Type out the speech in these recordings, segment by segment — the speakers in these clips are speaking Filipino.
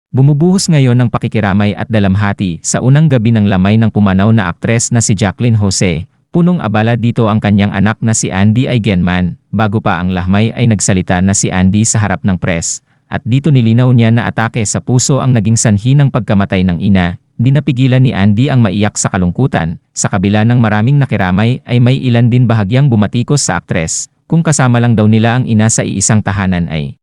Bumubuhos ngayon ng pakikiramay at dalamhati sa unang gabi ng lamay ng pumanaw na aktres na si Jacqueline Jose. Punong abala dito ang kanyang anak na si Andy Eigenman. Bago pa ang lahmay ay nagsalita na si Andy sa harap ng press. At dito nilinaw niya na atake sa puso ang naging sanhi ng pagkamatay ng ina. Di napigilan ni Andy ang maiyak sa kalungkutan. Sa kabila ng maraming nakiramay ay may ilan din bahagyang bumatikos sa aktres. Kung kasama lang daw nila ang ina sa iisang tahanan ay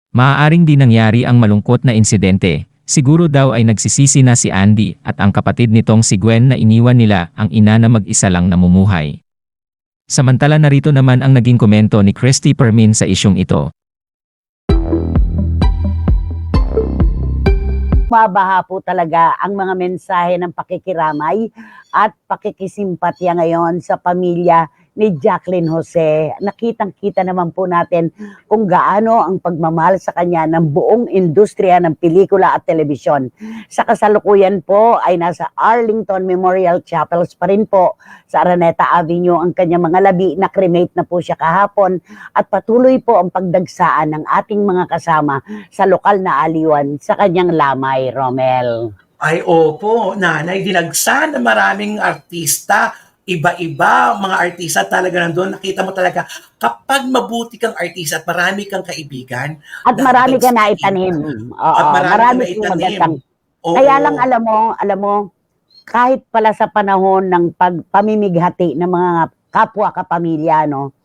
maaaring di nangyari ang malungkot na insidente. Siguro daw ay nagsisisi na si Andy at ang kapatid nitong si Gwen na iniwan nila ang ina na mag-isa lang namumuhay. Samantala narito naman ang naging komento ni Christy Permin sa isyong ito. Mabaha po talaga ang mga mensahe ng pakikiramay at pakikisimpatya ngayon sa pamilya ni Jacqueline Jose. Nakitang-kita naman po natin kung gaano ang pagmamahal sa kanya ng buong industriya ng pelikula at telebisyon. Sa kasalukuyan po ay nasa Arlington Memorial Chapels pa rin po sa Araneta Avenue ang kanyang mga labi. Na-cremate na po siya kahapon at patuloy po ang pagdagsaan ng ating mga kasama sa lokal na aliwan sa kanyang lamay, Romel. Ay, opo, nanay, dinagsa na maraming artista. Iba-iba, mga artista talaga nandun. Nakita mo talaga, kapag mabuti kang artista at marami kang kaibigan. At marami ka na itanim. Oo, At marami kang na magandang. Oo. Kaya lang alam mo, kahit pala sa panahon ng pamimighati ng mga kapwa kapamilya, no,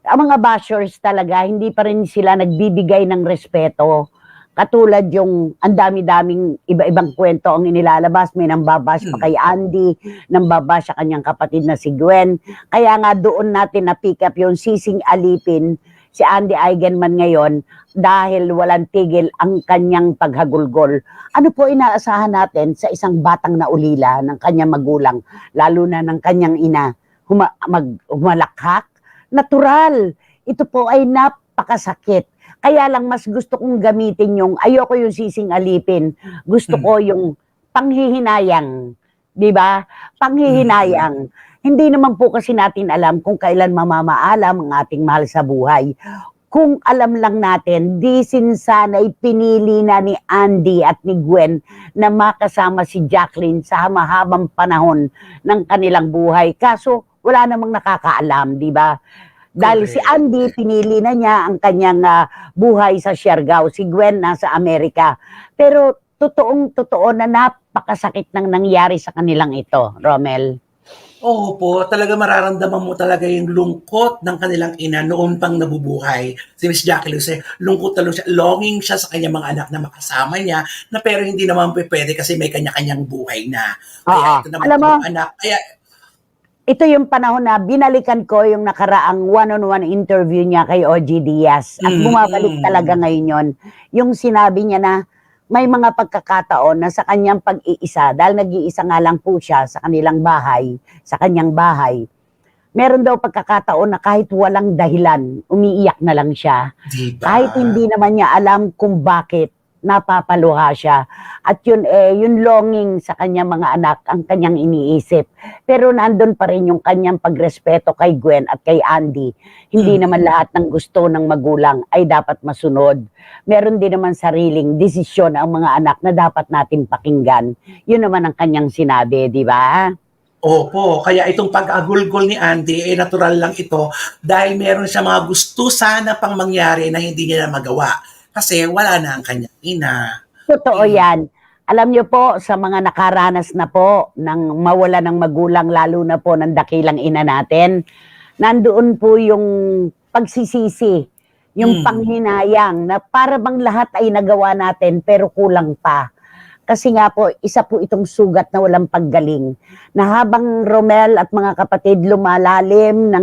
ang mga bashers talaga, hindi pa rin sila nagbibigay ng respeto. Katulad yung ang dami-daming iba-ibang kwento ang inilalabas. May nambabash pa kay Andy, nambabash sa kanyang kapatid na si Gwen. Kaya nga doon natin na-pick up yung sising alipin si Andy Eigenman ngayon dahil walang tigil ang kanyang paghagulgol. Ano po inaasahan natin sa isang batang naulila ng kanyang magulang, lalo na ng kanyang ina, humalakhak? Natural. Ito po ay napakasakit. Kaya lang mas gusto kong gamitin yung, ayoko yung sising alipin. Gusto ko yung panghihinayang. Di ba? Panghihinayang. Hindi naman po kasi natin alam kung kailan mamamaalam ang ating mahal sa buhay. Kung alam lang natin, di sinsana'y pinili na ni Andy at ni Gwen na makasama si Jacqueline sa mahabang panahon ng kanilang buhay. Kaso, wala namang nakakaalam, di ba? Dahil si Andy, pinili na niya ang kanyang buhay sa Siargao. Si Gwen nasa Amerika. Pero totoong-totoo na napakasakit nang nangyari sa kanilang ito, Romel. Oo po, talaga mararamdaman mo talaga yung lungkot ng kanilang ina noon pang nabubuhay. Si Miss Jacqueline, lungkot talaga siya, longing siya sa kanyang mga anak na makasama niya, na pero hindi naman pwede kasi may kanya-kanyang buhay na. Kaya ito naman ang anak. Kaya ito yung panahon na binalikan ko yung nakaraang one-on-one interview niya kay OG Diaz. At bumabalik talaga ngayon yon. Yung sinabi niya na may mga pagkakataon na sa kanyang pag-iisa, dahil nag-iisa nga lang po siya sa kanilang bahay, sa kanyang bahay, meron daw pagkakataon na kahit walang dahilan, umiiyak na lang siya. diba? Kahit hindi naman niya alam kung bakit, napapaluha siya. At yun yung longing sa kanyang mga anak ang kanyang iniisip. Pero nandun pa rin yung kanyang pagrespeto kay Gwen at kay Andy. Hindi naman lahat ng gusto ng magulang ay dapat masunod. Meron din naman sariling desisyon ang mga anak na dapat natin pakinggan. Yun naman ang kanyang sinabi, di ba? Opo, kaya itong pag-agulgol ni Andy, natural lang ito dahil meron siya mga gusto sana pang mangyari na hindi niya na magawa. Kasi wala na ang kanyang ina. Totoo yan. Alam niyo po, sa mga nakaranas na po ng mawala ng magulang, lalo na po ng dakilang ina natin, nandoon po yung pagsisisi, yung panghinayang na para bang lahat ay nagawa natin pero kulang pa. Kasi nga po, isa po itong sugat na walang paggaling. Na habang Romel at mga kapatid lumalalim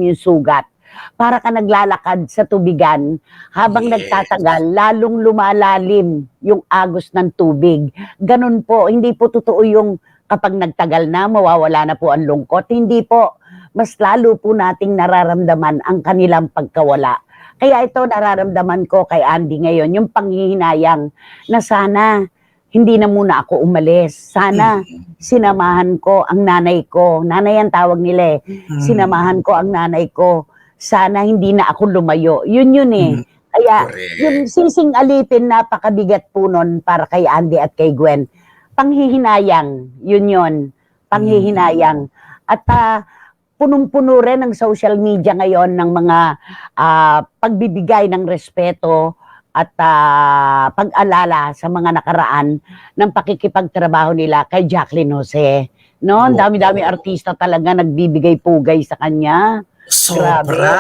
yung sugat. Para ka naglalakad sa tubigan, habang nagtatagal, lalong lumalalim yung agos ng tubig. Ganun po, hindi po totoo yung kapag nagtagal na, mawawala na po ang lungkot. Hindi po, mas lalo po nating nararamdaman ang kanilang pagkawala. Kaya ito nararamdaman ko kay Andy ngayon, yung panghihinayang na sana hindi na muna ako umalis. Sana sinamahan ko ang nanay ko. Nanay ang tawag nila Sinamahan ko ang nanay ko. Sana hindi na ako lumayo. Yun eh. Kaya yung Correct. sising alipin, napakabigat po nun para kay Andy at kay Gwen. Panghihinayang, yun, panghihinayang. At punong-puno rin ang social media ngayon ng mga pagbibigay ng respeto at pag-alala sa mga nakaraan ng pakikipagtrabaho nila kay Jacqueline Jose. No, ang dami-dami Oo. artista talaga nagbibigay pugay sa kanya. Grabe. Sobra.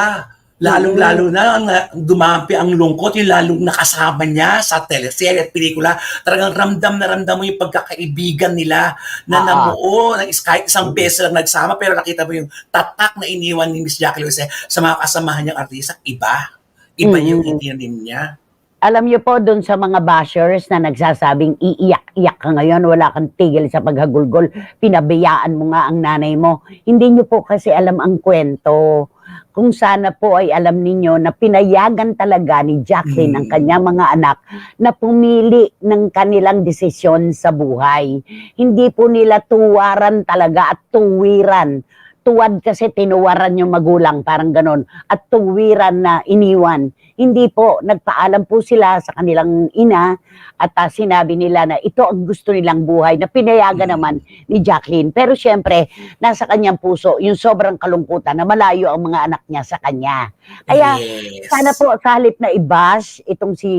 Lalong-lalo na na dumami ang lungkot, yung lalong nakasama niya sa teleserye at pelikula. Talagang ramdam na ramdam mo yung pagkakaibigan nila na Oo. namuo ng kahit isang beses lang nagsama, pero nakita mo yung tatak na iniwan ni Miss Jackie Luce sa mga kasamahan niyang artista. Iba. Iba yung Mm-mm. itinim niya. Alam niyo po, dun sa mga bashers na nagsasabing iiyak-iyak ka ngayon, wala kang tigil sa paghagulgol, pinabayaan mo nga ang nanay mo. Hindi niyo po kasi alam ang kwento. Kung sana po ay alam ninyo na pinayagan talaga ni Jacqueline ang kanyang mga anak na pumili ng kanilang desisyon sa buhay. Hindi po nila tuwaran talaga at tuwiran. Tuwad kasi tinuwaran yung magulang, parang ganon. At tuwiran na iniwan. Hindi po, nagpaalam po sila sa kanilang ina at sinabi nila na ito ang gusto nilang buhay na pinayagan naman ni Jacqueline. Pero syempre, nasa kanyang puso yung sobrang kalungkutan na malayo ang mga anak niya sa kanya. Kaya Yes. sana po sa halip na i-bash itong si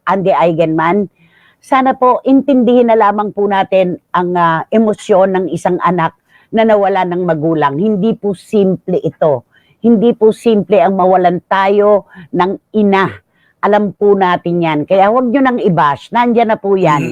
Andy Eigenman, sana po intindihin na lamang po natin ang emosyon ng isang anak na nawala ng magulang. Hindi po simple ito. Hindi po simple ang mawalan tayo ng ina. Alam po natin yan. Kaya huwag nyo nang i-bash. Nandyan na po yan.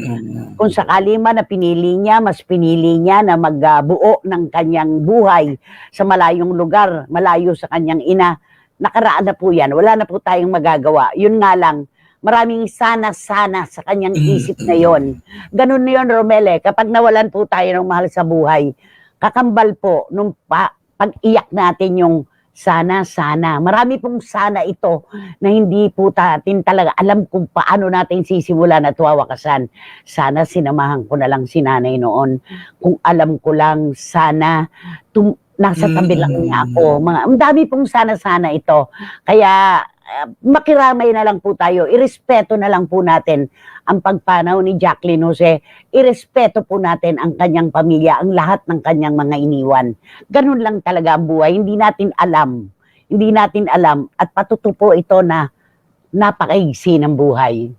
Kung sakali man na pinili niya, mas pinili niya na magbuo ng kanyang buhay sa malayong lugar, malayo sa kanyang ina, nakaraan na po yan. Wala na po tayong magagawa. Yun nga lang, maraming sana-sana sa kanyang isip na yon. Ganun na yun, Romel, kapag nawalan po tayo ng mahal sa buhay, kakambal po nung pag-iyak natin yung sana. Marami pong sana ito na hindi po natin talaga alam kung paano natin sisimulan at wawakasan. Sana sinamahan ko na lang si nanay noon. Kung alam ko lang, sana nasa tabi lang niya ako. Ang dami pong sana ito. Kaya makiramay na lang po tayo. Irespeto na lang po natin ang pagpanaw ni Jacqueline Jose. Irespeto po natin ang kanyang pamilya, ang lahat ng kanyang mga iniwan. Ganun lang talaga ang buhay. Hindi natin alam. At patutupo ito na napakaigsi ng buhay.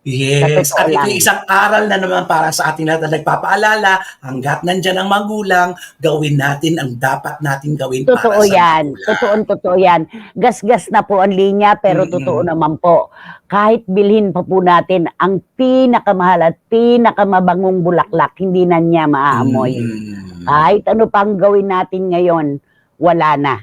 Yes, Sa at totoo ito lang. yung isang aral na naman para sa ating lahat na nagpapaalala, hangga't nandyan ang magulang, gawin natin ang dapat nating gawin para Totoo sa yan. magulang. Totoo yan. Gas-gas na po ang linya, pero totoo naman po. Kahit bilhin pa po natin ang pinakamahal at pinakamabangong bulaklak, hindi na niya maaamoy. Kahit ano pang gawin natin ngayon, wala na.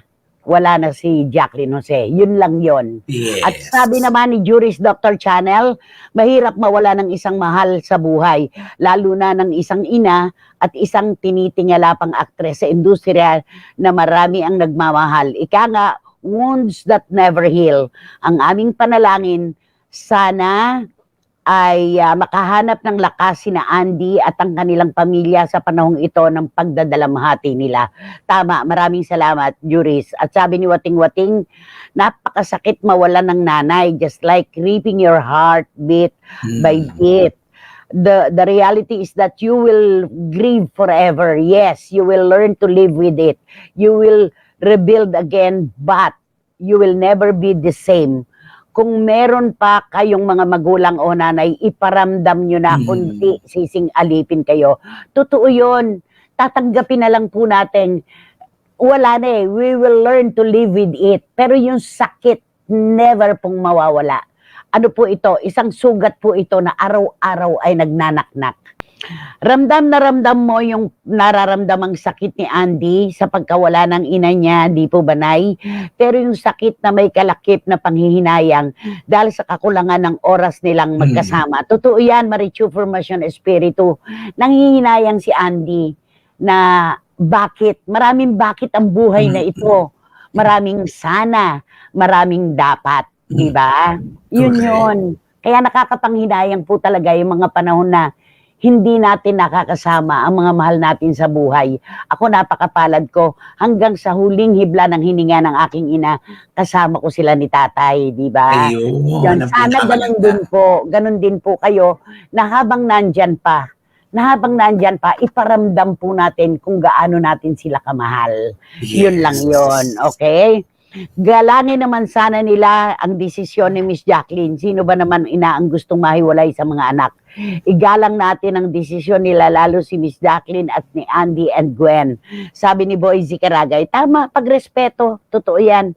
Wala na si Jacqueline Jose. Yun lang yun. Yes. At sabi naman ni Juris Dr. Channel, mahirap mawala ng isang mahal sa buhay, lalo na ng isang ina at isang tinitingala pang aktres sa industriya na marami ang nagmamahal. Ika nga, wounds that never heal. Ang aming panalangin, sana ay makahanap ng lakas sina Andy at ang kanilang pamilya sa panahong ito ng pagdadalamhati nila. Tama, maraming salamat, Juris. At sabi ni Wating-Wating, napakasakit mawalan ng nanay, just like ripping your heart bit by bit. The reality is that you will grieve forever. Yes, you will learn to live with it. You will rebuild again, but you will never be the same. Kung meron pa kayong mga magulang o nanay, iparamdam nyo na kundi sising alipin kayo. Totoo yun. Tatanggapin na lang po natin. Wala na eh. We will learn to live with it. Pero yung sakit, never pong mawawala. Ano po ito? Isang sugat po ito na araw-araw ay nagnanaknak. Ramdam na ramdam mo yung nararamdamang sakit ni Andy sa pagkawala ng ina niya, di po ba, Nay? Pero yung sakit na may kalakip na panghihinayang dahil sa kakulangan ng oras nilang magkasama. Totoo yan, Marichu Formation Espiritu. Nanghihinayang si Andy na bakit? Maraming bakit ang buhay na ito. Maraming sana, maraming dapat. Di ba? Yun Correct. yun. Kaya nakakapanghinayang po talaga yung mga panahon na hindi natin nakakasama ang mga mahal natin sa buhay. Ako napakapalad ko, hanggang sa huling hibla ng hininga ng aking ina, kasama ko sila ni tatay, di ba? Ayun, Yan, ang sana pinakamaganda. ganun din po kayo, na habang nandyan pa, iparamdam po natin kung gaano natin sila kamahal. Yun lang yun, okay? Galangin naman sana nila ang desisyon ni Miss Jacqueline. Sino ba naman ina ang gustong mahiwalay sa mga anak? Igalang natin ang desisyon nila, lalo si Miss Jacqueline at ni Andy and Gwen. Sabi ni Boy Zicaragay, tama, pagrespeto, totoo yan.